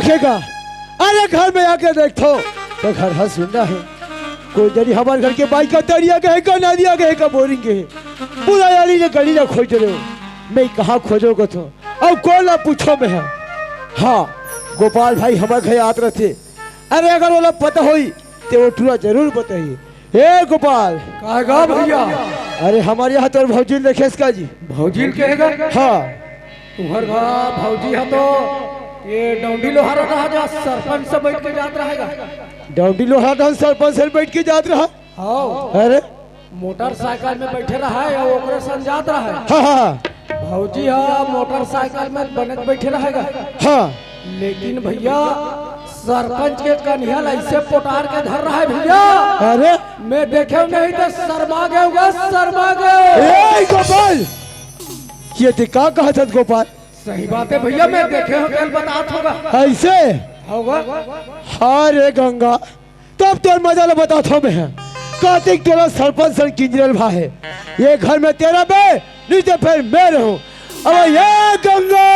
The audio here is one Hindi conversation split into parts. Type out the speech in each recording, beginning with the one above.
देखेगा। अरे घर में आके देखो तो घर हंस सुनना है। कोई जरी हमारे घर के बाइक का तरिया गए का नदिया गए का बोरिंग के पूरा यारी ने गली ना खोज रहे हो। मैं कहाँ खोजोगे तो अब कौन ना पूछो मैं है। हाँ गोपाल भाई हमारे घर आते रहते। अरे अगर वो पता हुई तो वो पूरा जरूर बताइए। हे गोपाल कहेगा भैया। अरे हमारे यहाँ तो भौजी देखे इसका जी। भौजी कहेगा? हाँ तुम्हार घर भौजी है तो ये डौंडी लोहारा रहा जा सरपंच से बैठ के जात रहेगा। डौंडी लोहारा सरपंच से बैठ के जात रहा। हाँ अरे मोटरसाइकिल में बैठे रहा है और ओकरे संग जात रहा है। हाँ हाँ भौजी है मोटरसाइकिल में बनत बैठे रहेगा। हाँ लेकिन भैया सरपंच के कन्हैया ऐसे पोटार के धर रहा है भैया। अरे मैं देखे नहीं तो शर्मा गए शर्मा गए। गोपाल ये तो क्या कहा था गोपाल? सही बात है भैया मैं देखे हो कल बतात होगा ऐसे होगा। अरे गंगा तब तो मजा ले बता था मैं कार्तिक तोरा सरपंच सर किंजरल भा है। ये घर में तेरा बे नहीं तो फिर मैं रहूं। अब ये गंगा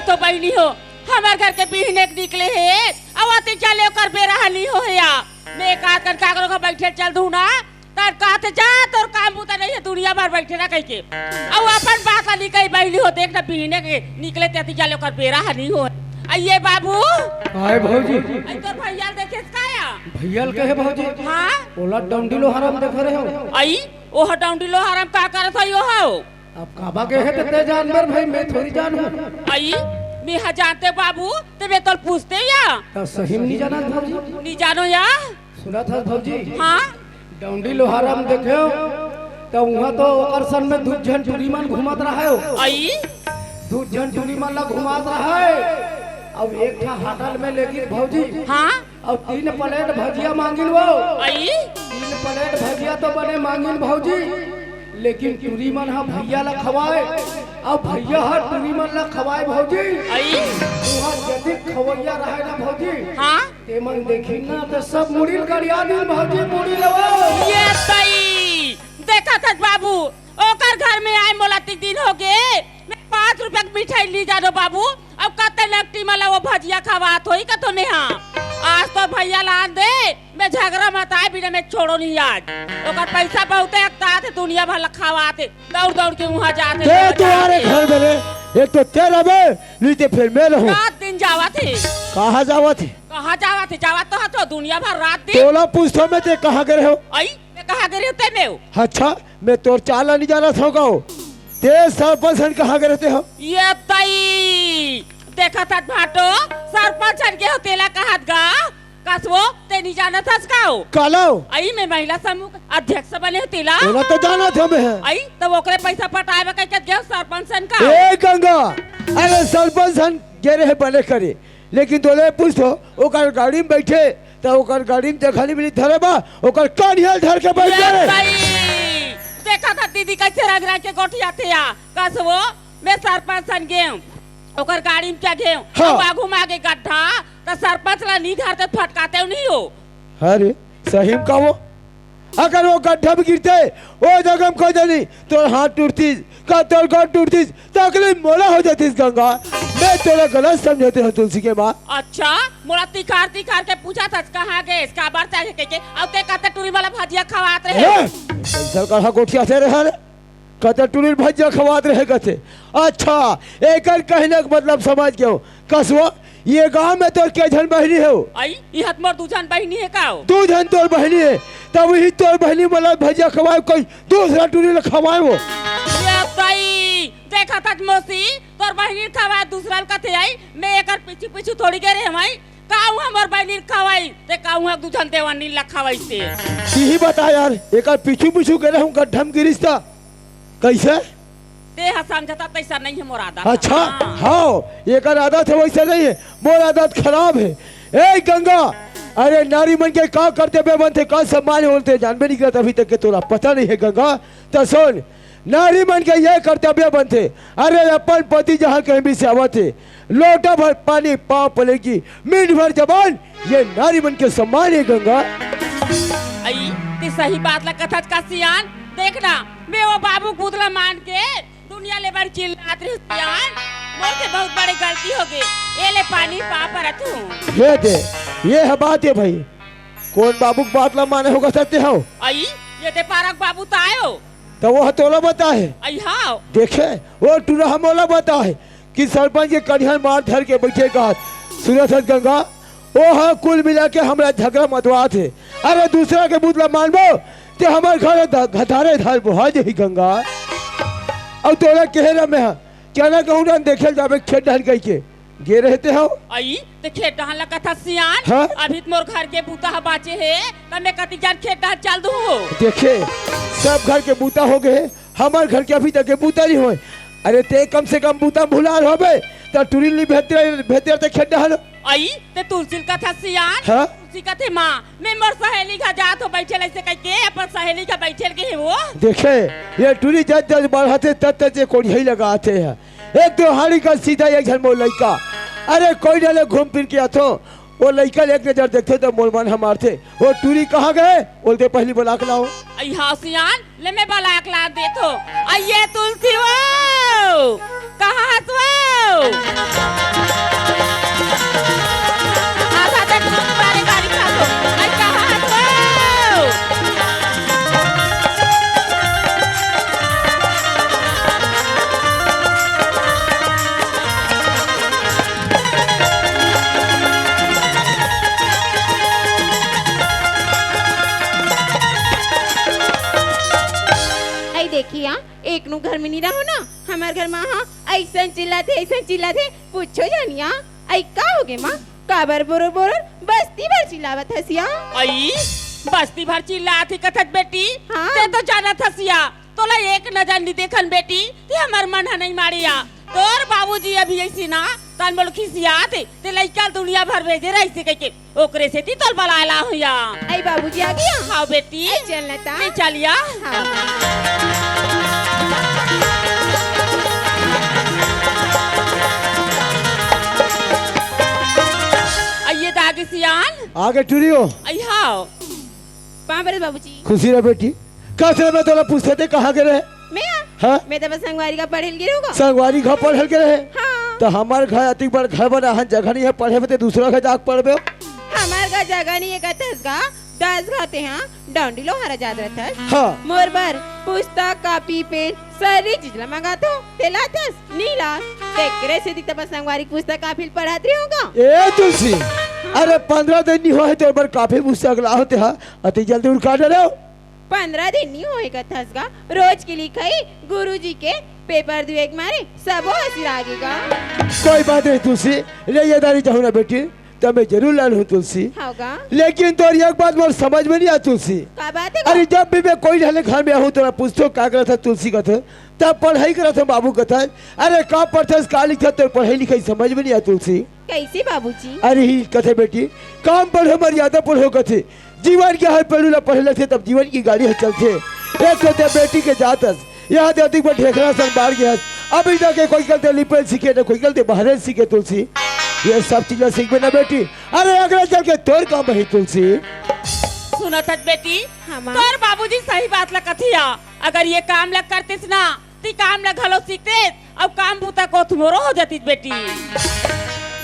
तो बहनी हो हमारे घर के पीने निकले है अवाते चले कर बेरा नहीं हो या मैं का कर कागरो का बैठे चल दूं ना तर कहते जा तोर काम बुता नहीं है दुनिया भर बैठे ना कह के अब अपन बात वाली कई बहनी हो देख ना पीने के निकले ते चले कर बेरा नहीं हो। आइए बाबू आए भौजी आई तोर भैया देखे काया भैया कहे भौजी। हां ओला डौंडी लोहारा में देख रहे हो आई ओह डौंडी लोहारा में का करत हो यो हो। अब काबा के है ते जानवर भाई मैं थोड़ी जानू। आई मैं हाँ जानते बाबू ते तो पूछते या तो सही में नहीं जाना भौजी। नहीं जानो या सुना था भौजी। हाँ डौंडी लोहारा में देखे तो वहाँ तो ओकर सन में दूध जन टूरी मन घुमात रहा है। आई दूध जन टूरी मन ला घुमात रहा है। अब एक था होटल में लेगी भौजी। हाँ और 3 प्लेट भजिया मांगिन वो। आई 3 प्लेट भजिया तो बने मांगिन भौजी लेकिन टूरी मन हा भैया ला खवाए और भैया हा टूरी मन ला खवाए भौजी। आई वहाँ यदि खवैया रहे ना भौजी हाँ ते मन देखी ना तो सब मुड़ी गरिया दिन भौजी मुड़ी लवो। ये सही देखा था बाबू ओकर घर में आए मोला 3 दिन हो गए। मैं 5 रुपया की मिठाई ली जा दो बाबू। अब कते लगती मला वो भजिया खवात होई कतो नेहा आज तो भैया ला दे मैं झगड़ा मत आए बिना मैं छोड़ो नहीं आज। ओकर पैसा बहुत है थे दुनिया भर खावाते दौड़ दौड़ के वहाँ जाते ते तुम्हारे घर में रे एक तो तेरा बे नहीं तो फिर मैं रहूं। रात दिन जावा थे कहाँ जावा थे? कहाँ जावा थे जावा तो दुनिया भर रात दिन। तोला पूछो मैं ते कहाँ गए हो? आई मैं कहाँ गए होते मैं अच्छा मैं तोर चाला नहीं जाना था गाओ ते सरपंच कहाँ गए रहते हो? ये तई देखा था भाटो सरपंच के होतेला कहा गा कसवो ते नहीं जाना था इसकाओ कालो आई मैं महिला समूह अध्यक्ष बने होतीला तोला तो जाना था मैं। आई तो ओकरे पैसा पटाए कह के गयो सरपंच का। ए गंगा अरे सरपंच गे रहे बने करे लेकिन तोले पूछो ओकर गाड़ी में बैठे तो ओकर गाड़ी में देखली मिली धरे बा ओकर कानिया धर के बैठ गए। देखा था दीदी कैसे रग रग के गोठिया थे या कसवो मैं सरपंच गे ओकर गाड़ी में क्या गए हाँ। बागू मागे गड्ढा तो सरपंच ला नी घर तो फटकाते नहीं हो। अरे सही में कहो अगर वो गड्ढा में गिरते वो जगह में खोज नहीं तो हाथ टूटती का तोर गांठ टूटती तकलीफ मोला हो जाती गंगा। मैं तोरा गलत समझते हो तुलसी के माँ। अच्छा मोला तिखार के पूछा था कहाँ गए इसका बार चाहिए के अब ते कहते टूरी वाला भजिया खवात रहे पैसा कहा गोठिया से रहे कहते टूरी भजिया खवात रहे कहते। अच्छा एक कहने का मतलब समझ गयो कसवा ये गांव में तो क्या जन बहनी है आई ये हत मोर 2 जन बहनी है का 2 जन तोर बहनी है तब वही तोर बहनी वाला भजिया खवाए कोई दूसरा टूरी खवाए वो। ये ताई देखा था मौसी तोर बहनी खवाए दूसरा कथे आई मैं एकर पीछे पीछे थोड़ी गए रे हमारी काऊ हमर बहनी खवाई ते काऊ हम दूधन देवानी ला खवाई से यही बता यार एक पीछू पीछू के रहूं गड्ढम की रिश्ता कैसे ते समझता तैसा नहीं है मोर आदत। अच्छा हाँ एक आदत है वैसे नहीं है मोर आदत खराब है। ए गंगा अरे नारी मन के का करते बे बनते का सम्मान बोलते जानबे नहीं करता अभी तक के तोरा पता नहीं है गंगा। तो सुन नारी मन के ये कर्तव्य बनते अरे अपन पति जहाँ कहीं भी से आवत है लोटा भर पानी पाँव पलेगी मीठ भर जबान ये नारी मन के सम्मान है गंगा। आई ते सही बात ला कथा का सियान देखना मैं वो बाबू गुदला मान के दुनिया ले बार चिल्लात रही सियान मोर से बहुत बड़ी गलती हो गई। ये ले पानी पा पर तू ये दे ये है बात है भाई कौन बाबू की बात ला माने होगा सकते हो। आई ये ते पारक बाबू तो आयो तो वो हतोला बता है आई हाँ देखे वो टूरा हमोला बता है कि सरपंच के कढ़ियान मार धर के बैठे का सूरत गंगा ओ हाँ कुल मिला के हमारा झगड़ा मतवात है। अरे दूसरा के बुतला मानबो ते हमारे घर घटारे धार बुहा दे गंगा और तोरा केहरा में क्या ना कहूँ ना देखे जाबे खेत डाल गई के गे रहते हो आई ते खेत डाल ला कथा सियान हाँ? अभी तो मोर घर के बूता बाचे है तब मैं कति जान खेत डाल चल दूँ देखे सब घर के बूता हो गए हमारे घर के अभी तक के बूता नहीं हुए। अरे ते कम से कम बूता भुला होबे तो टूरिली भेते ते खेत डाल आई ते तुलसी कथा सियान हाँ? तुलसी कथे माँ मैं मोर सहेली का जात हो बैठे ऐसे कह के अपन सहेली का बैठे के है वो देखे ये टूरी जज जज बढ़ाते तब तक कोढ़ी लगाते हैं एक तो हाड़ी का सीधा एक झन मोर लड़का अरे कोई डाले घूम फिर के आतो वो लड़का एक नजर देखते तो मोर मन हमार थे वो टूरी कहाँ गए बोलते पहली बुला के लाओ आई हाँ सियान ले मैं बला के ला दे तो आइए तुलसी वो कहाँ है तू आधा तक तुम्हारे गाड़ी खा दो आई कहाँ है तू देखिए एक नु घर में नहीं रहो ना हमारे घर में हाँ ऐसा चिल्लाते पूछो जानिया आई का हो गए माँ काबर बोरो बोरो बस्ती भर चिल्लावत हसिया आई बस्ती भर चिल्ला थी कथक बेटी हाँ। ते तो जाना था सिया तोला एक नजर नहीं देखन बेटी ते हमार मन है नहीं मारिया तोर बाबूजी अभी ऐसी ना तन बोल खिसिया ते लइका दुनिया भर भेजे रही से कह के ओकरे से ती तोल बलाला हुआ आई बाबूजी आ गया हाँ बेटी आई चलना था नहीं चलिया हाँ। आइए दादी सियान आगे टूरियो आई हाँ पाँव बरस बाबूजी खुशी रह बेटी कैसे मैं तोला पूछते थे कहाँ के रहे हाँ मैं तो बस संगवारी का पढ़ेल गिर होगा संगवारी घर पढ़ के रहे हाँ तो हमारे घर अति बड़ घर बना है जगह नहीं है पढ़े में दूसरा घर जाके पढ़बे हमार का जगह नहीं एक का 10 खाते हैं डांडी लो हरा जात रहता है हाँ मोर बर पुस्तक कॉपी पेन सारी चीज ला मंगातो तेला तस नीला तेकरे से दिखता बस संगवारी पुस्तक काफी पढ़ात रही होगा ए तुलसी अरे 15 दिन नहीं हुए तो बार काफी पुस्तक ला होते हैं अति जल्दी उड़का रहे 15 दिन नहीं होएगा थसगा रोज की लिखाई गुरुजी के पेपर दो एक मारे सब हंसी लागेगा कोई बात नहीं तुलसी रेदारी चाहू ना बेटी तो मैं जरूर ला लूँ तुलसी होगा लेकिन तो एक बात मोर समझ में नहीं आ तुलसी का बात है अरे जब भी मैं कोई ढले घर में आहूँ तो पूछतो क्या करा था तुलसी का था तब पढ़ाई करा था बाबू का था अरे का पढ़ता का लिखा तो पढ़ाई लिखाई समझ में नहीं आ तुलसी कैसे बाबूजी अरे ही कथे बेटी काम पढ़ो मर्यादा पढ़ो कथे जीवन के हर पहलू पढ़े लगते तब जीवन की गाड़ी है चलते एक कहते बेटी के जातस यहाँ अधिक में ठेकरा संग बाढ़ गया अभी तक कोई गलते लिपल सीखे ना कोई गलते बाहर सीखे तुलसी ये सब चीजें सीख ना बेटी अरे अगला चल के तोर काम है तुलसी सुनो तक बेटी हाँ तोर बाबूजी सही बात ला कथिया अगर ये काम लग करते ना ती काम लग घलो सीखते अब काम बूता को तुमरो हो जाती बेटी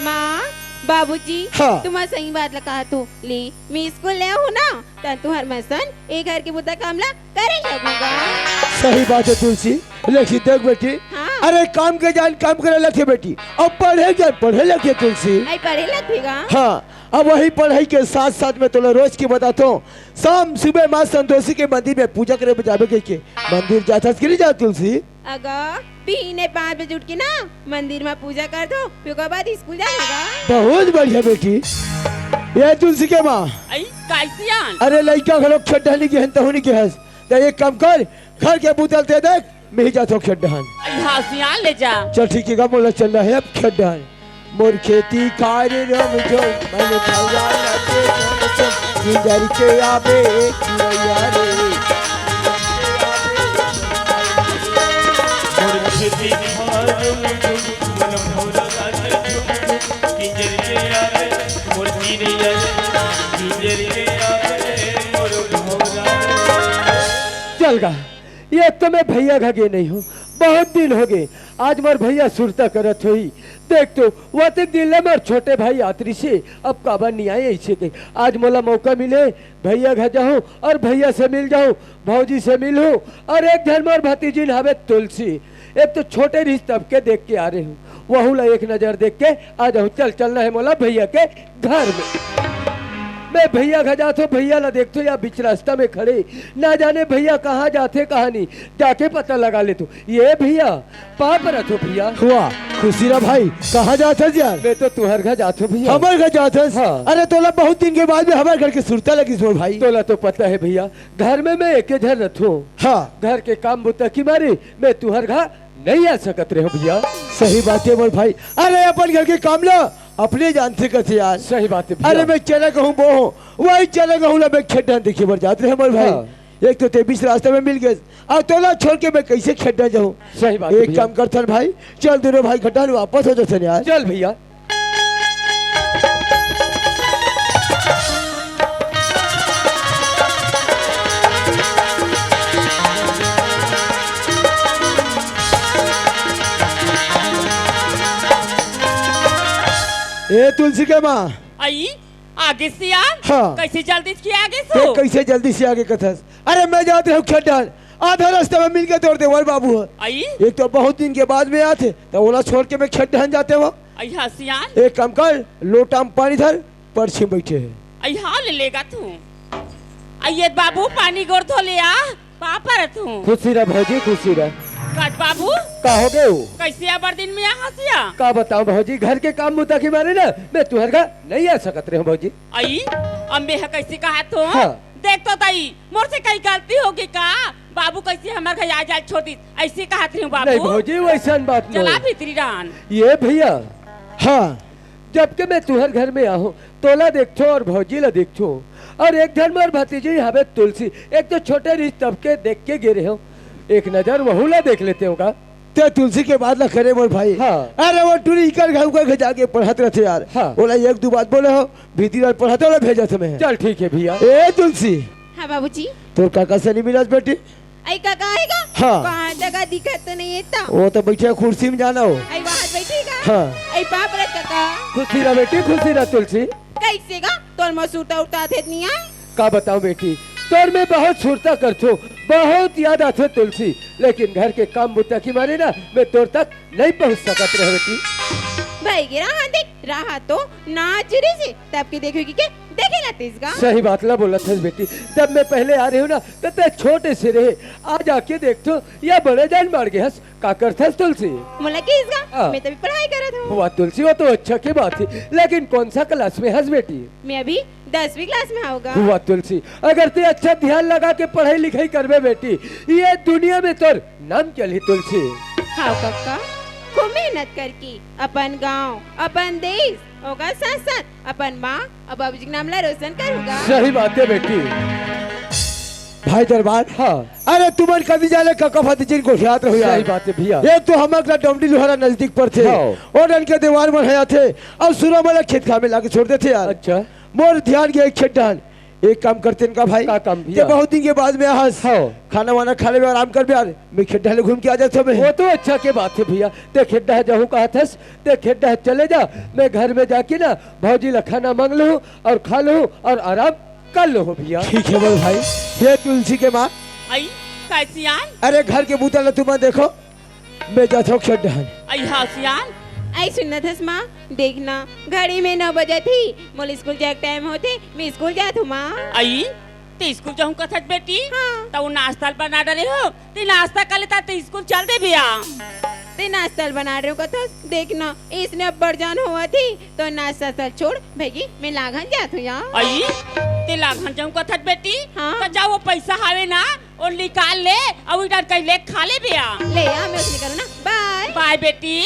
माँ बाबूजी हाँ। तुम्हारा सही बात लगा तो ले मैं स्कूल ले हूँ ना तो तुम्हार मसन एक घर के बुता काम ला करे लगूंगा सही बात है तुलसी लेकिन देख बेटी हाँ। अरे काम के जान काम करे लगे बेटी अब पढ़े जान पढ़े लगे तुलसी आई पढ़े लगेगा हाँ अब वही पढ़ाई के साथ साथ में तो रोज की बताता हूँ शाम सुबह माँ संतोषी के मंदिर में पूजा करे जावे के मंदिर जाता कि नहीं जा तुलसी अगा पीने 5 बजे उठ के ना मंदिर में पूजा कर दो फिर उसके बाद स्कूल जाएगा। बहुत बढ़िया बेटी। ये तुलसी के माँ, आई कैसियान अरे लड़का घरों खड्डानी की हन तहुनी की हंस तो एक काम कर, घर के बुतल ते देख मैं ही जाता हूँ खड्डान। आई हासियान ले जा। चल ठीक है, मोला चल रहा है अब खड्डान। मोर खेती कार्य रम जो मन भैया लगे चम जिंदर के आवे किया रे। मोर खेती कार्य मन भौरा किंजर के आवे मोर तीरे किंजर के आवे मोर भौरा। चल गा, ये तो मैं भैया घगे नहीं हूँ, बहुत दिन हो गए। आज मोर भैया सुरता करत हुई देख तो वो तक दिन ले मोर छोटे भाई आतरी से अब काबा नहीं आए ऐसे के। आज मोला मौका मिले भैया घर जाऊँ और भैया से मिल जाऊँ, भौजी से मिलूँ और एक घर मोर भतीजी हवे तुलसी, एक तो छोटे रिश्ते तबके देख के आ रहे हूँ, वहू ला एक नजर देख के आ जाऊँ। चल चलना है मोला भैया के घर में। मैं भैया घर जाते भैया ला देखते या बीच रास्ता में खड़े ना जाने भैया कहाँ जाते कहाँ नहीं, जाके पता लगा ले तो ये भैया पाप रखो भैया। हुआ खुशीरा भाई कहाँ जाते यार? मैं तो तुम्हारे घर जाते भैया। हमारे घर जाते? हाँ। अरे तोला बहुत दिन के बाद में हमारे घर की सुरता लगी सो भाई। तोला तो पता है भैया घर में मैं एक घर रखू। हाँ, घर के काम बुता की मारी मैं तुम्हारे घर नहीं आ सकत रहे हो भैया। सही बात है मोर भाई। अरे अपन घर के काम ला अपने जानते कथे यार। सही बात है। अरे मैं चला कहूँ वो वही चला कहूँ मैं खेड्डा देखिए बर जाते हैं मोर भाई। हाँ। एक तो 23 रास्ते में मिल गए और तोला छोड़ के मैं कैसे खेड्डा जाऊँ। सही बात। एक काम करता भाई, चल दोनों भाई खड्डा वापस हो जाते यार। चल भैया। ए तुलसी के माँ, आई आगे से आ। हाँ। कैसे जल्दी से आगे से? कैसे जल्दी से आगे कथस? अरे मैं जाते हूँ खड्डान, आधा रास्ते में मिल के तोड़ दे वो बाबू है। आई एक तो बहुत दिन के बाद में आते तो ओला छोड़ के मैं खड्डान जाते हो। आई हासियान एक काम कर, लोटा में पानी धर, पर्ची बैठे है। आई हाँ ले लेगा तू। आई बाबू पानी गोर धो ले आ पापा तू। खुशी रह भौजी खुशी रह। काट बाबू का हो गए? कैसे आबर दिन में यहाँ से आ? का बताओ भौजी, घर के काम मुद्दा के मारे ना मैं तुम्हारे घर नहीं आ सकत रहे भौजी। आई अम्बे है कैसे कहा तो? हाँ। देख तो ताई मोर से कहीं गलती होगी का? बाबू कैसे हमारे घर आ जाए छोटी ऐसे कहा हूँ बाबू। नहीं भौजी वैसा बात चला नहीं। भीतरी रान ये भैया हाँ, जबकि मैं तुम्हारे घर में आहूँ तोला देखो और भौजी ला देखो और एक घर में और भतीजी हमें तुलसी, एक तो छोटे रिश्ते तबके देख के गिरे हो, एक नजर वहू ला देख लेते होगा। ते तुलसी के बाद ला करे मोर भाई। हाँ। अरे वो टूरी कर घर जाके पढ़ाते रहते यार। हाँ। बोला एक दो बात बोले हो भीतर और पढ़ाते वाला भेजा तुम्हें। चल ठीक है भैया। ए तुलसी। हाँ बाबूजी। तो काका से नहीं मिला बेटी? आई काका आएगा? हाँ। कहाँ जगह दिखत तो नहीं है वो तो बैठे कुर्सी में जाना हो। आई वहाँ बैठेगा? हाँ। आई पाप रे काका। खुशी रह बेटी खुशी रह तुलसी। कैसे गा तोर मसूता उठा थे नहीं आए? का बताऊं बेटी, तोर में बहुत सुरता करतो, बहुत याद आते तुलसी, लेकिन घर के काम बुता की मारे ना मैं तोर तक नहीं पहुंच सकत रह बेटी। भाई गिरा हाँ देख रहा तो नाच रही से तब के देखोगी के देखे ना तेजगा। सही बात ला बोला था बेटी, जब मैं पहले आ रही हूँ ना तब ते छोटे से रहे, आज आके देख तो या बड़े जान मार गए हंस का करता तुलसी। मुला किसगा? हाँ। मैं तभी पढ़ाई कर रहा था। हुआ तुलसी वो तो अच्छा की बात थी, लेकिन कौन सा क्लास में हंस बेटी? मैं अभी 10वीं क्लास में आऊंगा। हुआ तुलसी, अगर ते अच्छा ध्यान लगा के पढ़ाई लिखाई करवे बेटी, ये दुनिया में तोर नाम चली तुलसी। हाँ काका, खूब मेहनत करके अपन गांव, अपन देश, होगा साथ साथ अपन माँ और बाबूजी के नाम ला रोशन करूंगा। सही बात है बेटी। भाई दरबार हाँ, अरे तुम्हारे कभी जाले काका भतीजी को याद रहो यार। सही बात है भैया। एक तो हमारा डमडी लोहारा नजदीक पर थे और उनके दीवार में हया थे और सुरा वाला खेत खा में लाके छोड़ देते यार। अच्छा, मोर ध्यान गया एक खेडान, एक काम करते इनका भाई का काम भैया, बहुत दिन के बाद में हंस खाना वाना खा ले आराम कर यार, मैं खेड्डा ले घूम के आ जाता मैं। वो तो अच्छा के बात है भैया, ते खेड्डा जाऊँ कहा था ते खेड्डा चले जा, मैं घर में जाके ना भौजी ला खाना मांग लूँ और खा लूँ और आराम कर लो भैया। ठीक है बोल भाई। ये तुलसी के माँ आई कैसियान? अरे घर के बूता ला तुम्हें देखो, मैं जाता हूँ खेड्डा। आई हासियान आई सुनना था माँ, देखना घड़ी में 9 बजे थी, मोल स्कूल जाए टाइम होते मैं स्कूल जात हूँ माँ। आई ते स्कूल जाऊं कथत बेटी हाँ। तो नाश्ता बना डरे हो ते नाश्ता कर लेता ते स्कूल चल दे भैया ते नाश्ता बना रहे हो कथा देखना इसने अब बड़जान हुआ थी तो नाश्ता सब छोड़ भैगी मैं लागन जात हूँ यहाँ आई ते लागन जाऊं कथत बेटी हाँ। तो जाओ वो पैसा हावे ना और निकाल ले और इधर कहीं ले खा ले भैया ले आ मैं उसने करूँ ना बाय बाय बेटी